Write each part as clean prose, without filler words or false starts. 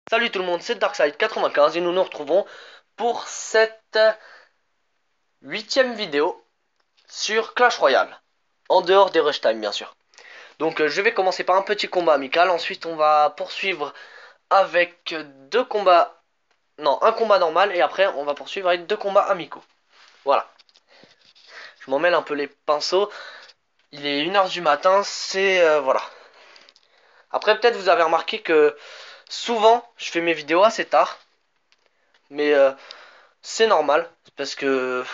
Salut tout le monde, c'est Darkside95 et nous nous retrouvons pour cette huitième vidéo sur Clash Royale, en dehors des rush time bien sûr. Donc je vais commencer par un petit combat amical, ensuite on va poursuivre avec deux combats, non un combat normal et après on va poursuivre avec deux combats amicaux. Voilà, je m'en mêle un peu les pinceaux, il est 1 h du matin, c'est voilà. Après peut-être vous avez remarqué que souvent je fais mes vidéos assez tard, mais c'est normal, parce que,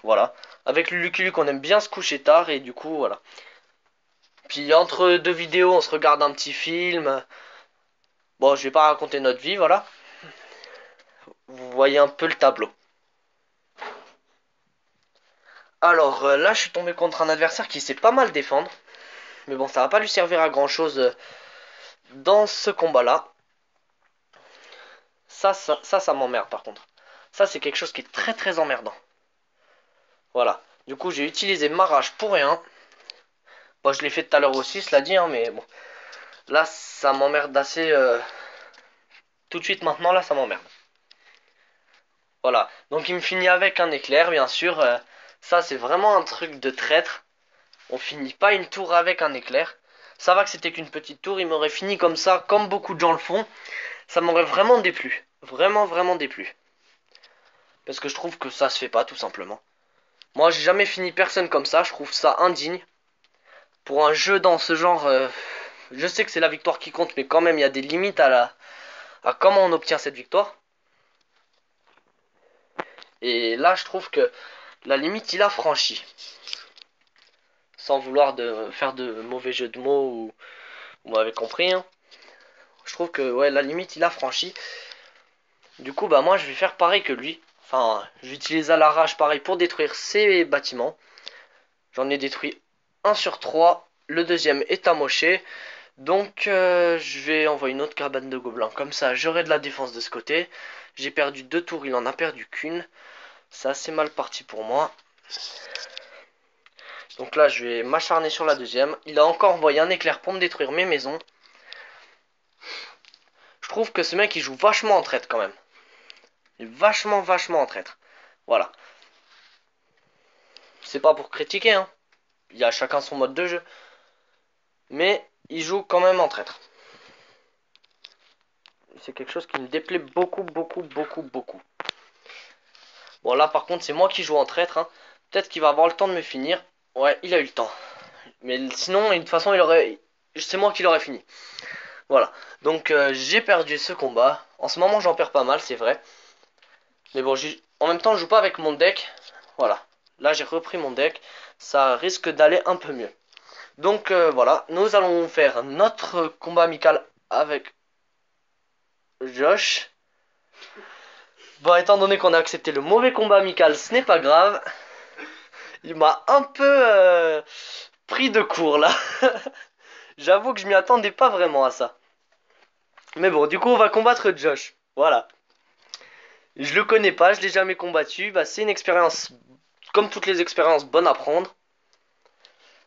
voilà. Avec le Lucky Luke, on aime bien se coucher tard, et du coup, voilà. Puis entre deux vidéos, on se regarde un petit film. Bon, je vais pas raconter notre vie, voilà. Vous voyez un peu le tableau. Alors là, je suis tombé contre un adversaire qui sait pas mal défendre. Mais bon, ça va pas lui servir à grand chose dans ce combat-là. Ça m'emmerde par contre. Ça, c'est quelque chose qui est très très emmerdant. Voilà. Du coup, j'ai utilisé ma rage pour rien. Bon, je l'ai fait tout à l'heure aussi, cela dit, hein, mais bon. Là, ça m'emmerde assez. Tout de suite maintenant, là, ça m'emmerde. Voilà. Donc, il me finit avec un éclair, bien sûr. Ça, c'est vraiment un truc de traître. On finit pas une tour avec un éclair. Ça va que c'était qu'une petite tour. Il m'aurait fini comme ça, comme beaucoup de gens le font. Ça m'aurait vraiment déplu. Vraiment, vraiment déplu. Parce que je trouve que ça se fait pas, tout simplement. Moi, j'ai jamais fini personne comme ça. Je trouve ça indigne. Pour un jeu dans ce genre, je sais que c'est la victoire qui compte, mais quand même, il y a des limites à comment on obtient cette victoire. Et là, je trouve que la limite, il a franchi. Sans vouloir faire de mauvais jeux de mots, ou vous m'avez compris. Hein. Je trouve que ouais, la limite, il a franchi. Du coup, bah moi, je vais faire pareil que lui. Enfin, j'utilise à l'arrache pareil pour détruire ces bâtiments. J'en ai détruit un sur 3. Le deuxième est amoché. Donc, je vais envoyer une autre cabane de gobelins. Comme ça, j'aurai de la défense de ce côté. J'ai perdu 2 tours, il en a perdu qu'une. C'est assez mal parti pour moi. Donc là, je vais m'acharner sur la deuxième. Il a encore envoyé un éclair pour me détruire mes maisons. Je trouve que ce mec, il joue vachement en traître quand même. Il est vachement, vachement en traître. Voilà. C'est pas pour critiquer, hein. Il y a chacun son mode de jeu. Mais il joue quand même en traître. C'est quelque chose qui me déplaît beaucoup, beaucoup, beaucoup, beaucoup. Bon, là, par contre, c'est moi qui joue en traître. Hein. Peut-être qu'il va avoir le temps de me finir. Ouais, il a eu le temps. Mais sinon, de toute façon, c'est moi qui l'aurais fini. Voilà. Donc, j'ai perdu ce combat. En ce moment, j'en perds pas mal, c'est vrai. Mais bon, en même temps, je joue pas avec mon deck. Voilà. Là, j'ai repris mon deck. Ça risque d'aller un peu mieux. Donc, voilà. Nous allons faire notre combat amical avec Josh. Bon, étant donné qu'on a accepté le mauvais combat amical, ce n'est pas grave. Il m'a un peu pris de court, là. J'avoue que je m'y attendais pas vraiment à ça. Mais bon, du coup, on va combattre Josh. Voilà. Je le connais pas, je l'ai jamais combattu. Bah, c'est une expérience, comme toutes les expériences, bonne à prendre.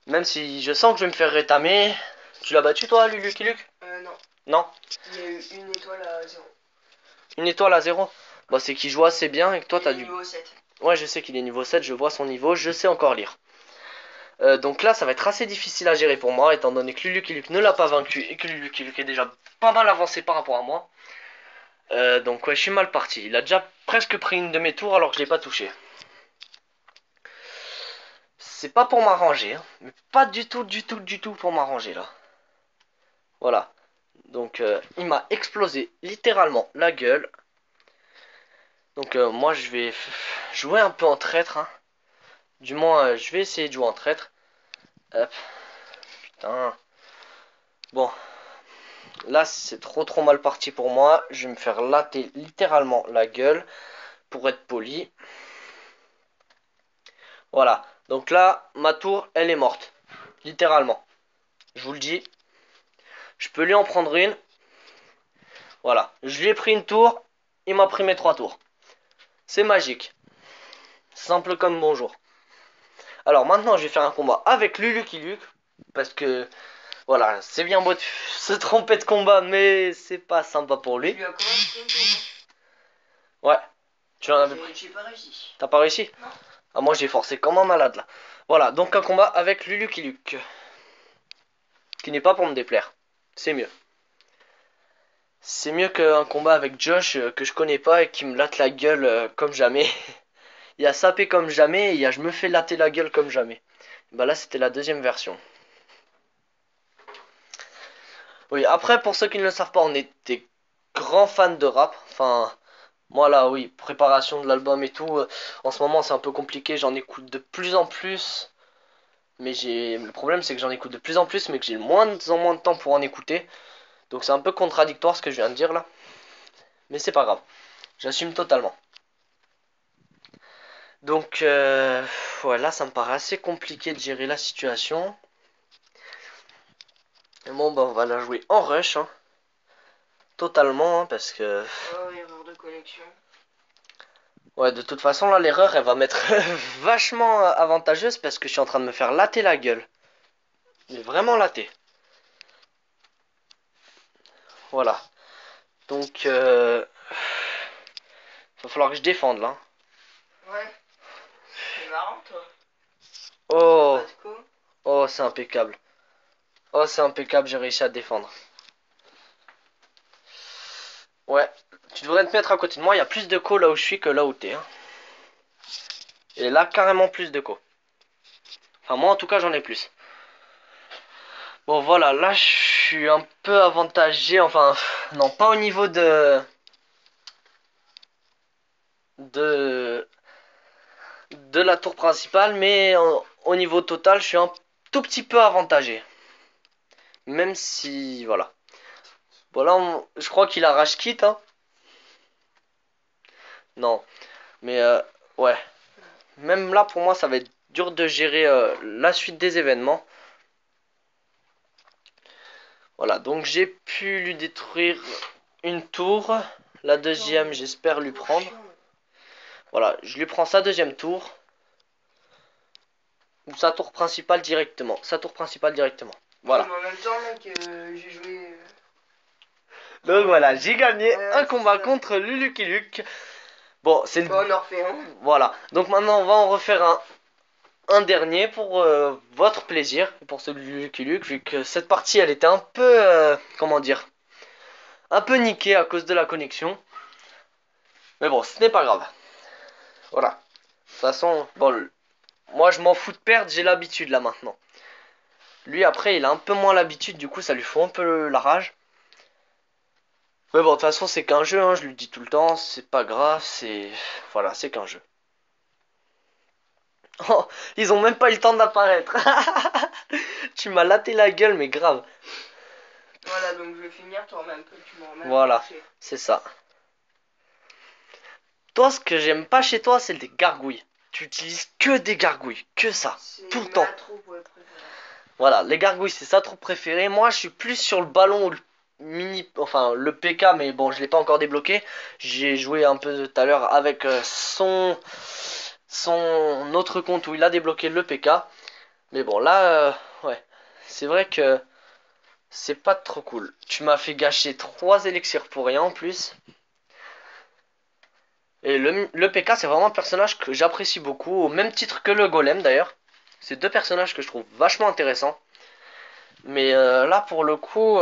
Même si je sens que je vais me faire rétamer. Tu l'as battu toi, Lucky Luke? Non. Non. Il y a eu une étoile à 0. Une étoile à 0. Bah, c'est qu'il joue assez bien et que toi, Il t'as est du. niveau 7. Ouais, je sais qu'il est niveau 7, je vois son niveau, je sais encore lire. Donc là, ça va être assez difficile à gérer pour moi, étant donné que Lucky Luke ne l'a pas vaincu et que Lucky Luke est déjà pas mal avancé par rapport à moi. Donc ouais, je suis mal parti. Il a déjà presque pris une de mes tours alors que je l'ai pas touché. C'est pas pour m'arranger, hein, mais pas du tout, du tout, du tout pour m'arranger là. Voilà. Donc il m'a explosé littéralement la gueule. Donc moi je vais jouer un peu en traître. Hein. Du moins je vais essayer de jouer en traître. Hop. Putain. Bon. Là c'est trop trop mal parti pour moi. Je vais me faire latter littéralement la gueule. Pour être poli. Voilà. Donc là ma tour elle est morte. Littéralement. Je vous le dis. Je peux lui en prendre une. Voilà. Je lui ai pris une tour. Il m'a pris mes 3 tours. C'est magique. Simple comme bonjour. Alors maintenant, je vais faire un combat avec Lucky Luke. Parce que Voilà, c'est bien beau de se tromper de combat, mais c'est pas sympa pour Tu lui. lui as combien de tours? Ouais, tu en avais pris. J'ai pas réussi. T'as pas réussi? Non. Ah, moi j'ai forcé comme un malade là. Voilà, donc un combat avec Luluki Luke. Qui n'est pas pour me déplaire. C'est mieux. C'est mieux qu'un combat avec Josh que je connais pas et qui me latte la gueule comme jamais. Il y a sapé comme jamais et il y a je me fais latter la gueule comme jamais. Bah là c'était la deuxième version. Oui, après pour ceux qui ne le savent pas, on est des grands fans de rap. Enfin, moi là oui, préparation de l'album et tout. En ce moment c'est un peu compliqué, j'en écoute de plus en plus. Mais le problème c'est que j'en écoute de plus en plus mais que j'ai de moins en moins de temps pour en écouter. Donc c'est un peu contradictoire ce que je viens de dire là. Mais c'est pas grave. J'assume totalement. Donc ouais, là ça me paraît assez compliqué de gérer la situation. Et bon bah on va la jouer en rush hein. Totalement hein, parce que Oh, erreur de connexion. ouais de toute façon là l'erreur elle va m'être vachement avantageuse parce que je suis en train de me faire latter la gueule. Mais vraiment latter. Voilà. Donc va falloir que je défende là. Ouais. C'est marrant, toi. Oh, Pas de co. oh c'est impeccable. Oh c'est impeccable, j'ai réussi à défendre. Ouais, tu devrais te mettre à côté de moi, il y a plus de co là où je suis que là où t'es. Hein. Et là, carrément plus de co. Enfin, moi en tout cas, j'en ai plus. Bon, voilà, là, je suis un peu avantagé. Enfin, non, pas au niveau de, de la tour principale, mais au niveau total, je suis un tout petit peu avantagé. Même si, voilà. Voilà, je crois qu'il a rage quitte, hein. Non, mais ouais. Même là, pour moi, ça va être dur de gérer la suite des événements. Voilà, donc j'ai pu lui détruire une tour. La deuxième, j'espère lui prendre. Voilà, je lui prends sa deuxième tour. Ou sa tour principale directement. Sa tour principale directement. Voilà. Mais en même temps, mec, j'ai joué. Donc voilà, j'ai gagné Ouais, un c'est combat ça. contre Luluki Luke. Bon, c'est le... Bon, on en refait un. Voilà. Donc maintenant, on va en refaire un dernier pour votre plaisir. Pour celui de Luluki Luke. Vu que cette partie, elle était un peu... comment dire, un peu niquée à cause de la connexion. Mais bon, ce n'est pas grave. Voilà. De toute façon, bon, moi je m'en fous de perdre, j'ai l'habitude là maintenant. Lui après il a un peu moins l'habitude, du coup ça lui fout un peu la rage. Mais bon, de toute façon c'est qu'un jeu, hein, je lui dis tout le temps, c'est pas grave, c'est... Voilà, c'est qu'un jeu. Oh, ils ont même pas eu le temps d'apparaître. Tu m'as laté la gueule, mais grave. Voilà, donc je vais finir, tu remets un peu, tu m'en remets un Voilà, peu. c'est ça. Toi, ce que j'aime pas chez toi, c'est des gargouilles. Tu utilises que des gargouilles, que ça, tout le temps. Ma troupe, ouais, préférée. Voilà, les gargouilles, c'est ça troupe préférée. Moi, je suis plus sur le ballon ou le mini, enfin le PK, mais bon, je l'ai pas encore débloqué. J'ai joué un peu tout à l'heure avec son autre compte où il a débloqué le PK. Mais bon, là, ouais, c'est vrai que c'est pas trop cool. Tu m'as fait gâcher 3 élixirs pour rien en plus. Et le PK, c'est vraiment un personnage que j'apprécie beaucoup, au même titre que le golem d'ailleurs. C'est deux personnages que je trouve vachement intéressants. Mais là, pour le coup,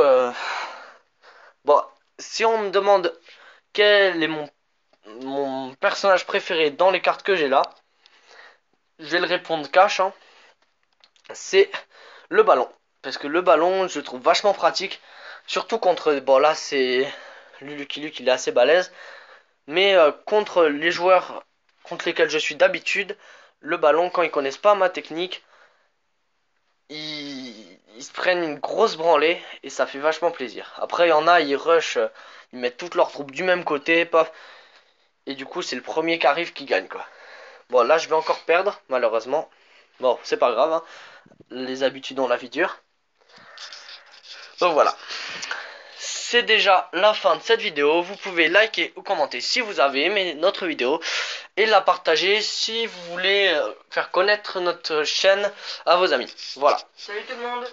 bon, si on me demande quel est mon personnage préféré dans les cartes que j'ai là, je vais le répondre cash, hein, c'est le ballon. Parce que le ballon, je le trouve vachement pratique. Surtout contre, bon là c'est Luluki Luke, il est assez balèze. Mais contre les joueurs contre lesquels je suis d'habitude, le ballon, quand ils connaissent pas ma technique, ils se prennent une grosse branlée et ça fait vachement plaisir. Après, il y en a, ils rushent, ils mettent toutes leurs troupes du même côté, paf. Et du coup, c'est le premier qui arrive qui gagne, quoi. Bon, là, je vais encore perdre, malheureusement. Bon, c'est pas grave, hein. Les habitudes ont la vie dure. Donc voilà. C'est déjà la fin de cette vidéo. Vous pouvez liker ou commenter si vous avez aimé notre vidéo et la partager si vous voulez faire connaître notre chaîne à vos amis. Voilà. Salut tout le monde.